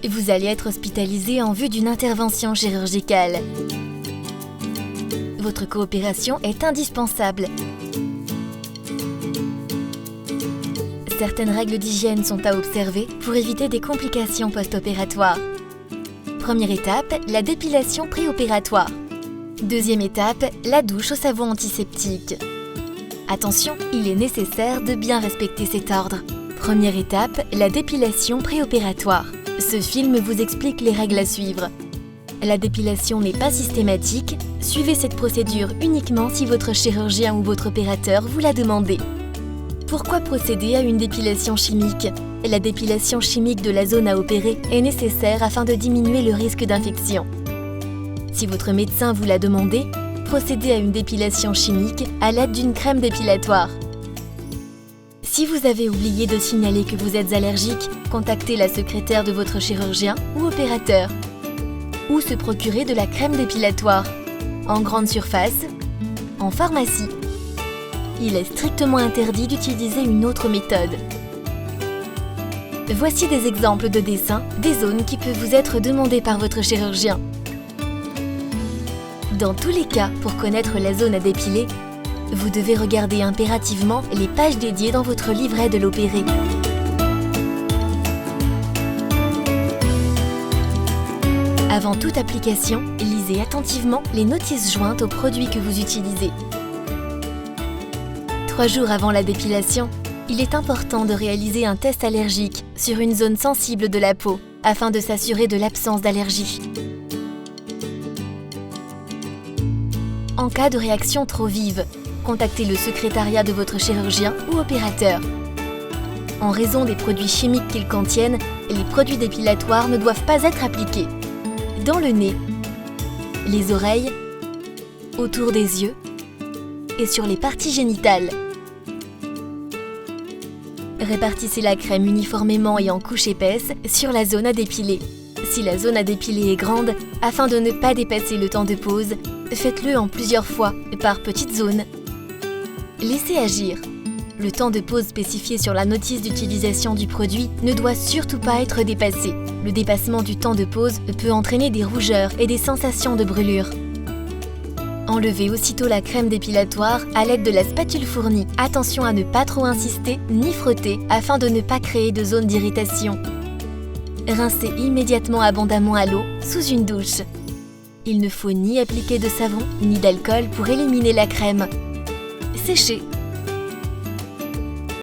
Vous allez être hospitalisé en vue d'une intervention chirurgicale. Votre coopération est indispensable. Certaines règles d'hygiène sont à observer pour éviter des complications post-opératoires. Première étape, la dépilation préopératoire. Deuxième étape, la douche au savon antiseptique. Attention, il est nécessaire de bien respecter cet ordre. Première étape, la dépilation préopératoire. Ce film vous explique les règles à suivre. La dépilation n'est pas systématique. Suivez cette procédure uniquement si votre chirurgien ou votre opérateur vous l'a demandé. Pourquoi procéder à une dépilation chimique ? La dépilation chimique de la zone à opérer est nécessaire afin de diminuer le risque d'infection. Si votre médecin vous l'a demandé, procédez à une dépilation chimique à l'aide d'une crème dépilatoire. Si vous avez oublié de signaler que vous êtes allergique, contactez la secrétaire de votre chirurgien ou opérateur. Ou se procurer de la crème dépilatoire, en grande surface, en pharmacie. Il est strictement interdit d'utiliser une autre méthode. Voici des exemples de dessins des zones qui peuvent vous être demandées par votre chirurgien. Dans tous les cas, pour connaître la zone à dépiler, vous devez regarder impérativement les pages dédiées dans votre livret de l'opéré. Avant toute application, lisez attentivement les notices jointes aux produits que vous utilisez. 3 jours avant la dépilation, il est important de réaliser un test allergique sur une zone sensible de la peau afin de s'assurer de l'absence d'allergie. En cas de réaction trop vive, contactez le secrétariat de votre chirurgien ou opérateur. En raison des produits chimiques qu'ils contiennent, les produits dépilatoires ne doivent pas être appliqués dans le nez, les oreilles, autour des yeux et sur les parties génitales. Répartissez la crème uniformément et en couches épaisses sur la zone à dépiler. Si la zone à dépiler est grande, afin de ne pas dépasser le temps de pause, faites-le en plusieurs fois, par petites zones. Laissez agir. Le temps de pause spécifié sur la notice d'utilisation du produit ne doit surtout pas être dépassé. Le dépassement du temps de pause peut entraîner des rougeurs et des sensations de brûlure. Enlevez aussitôt la crème dépilatoire à l'aide de la spatule fournie. Attention à ne pas trop insister ni frotter afin de ne pas créer de zone d'irritation. Rincez immédiatement abondamment à l'eau sous une douche. Il ne faut ni appliquer de savon ni d'alcool pour éliminer la crème. Séchez.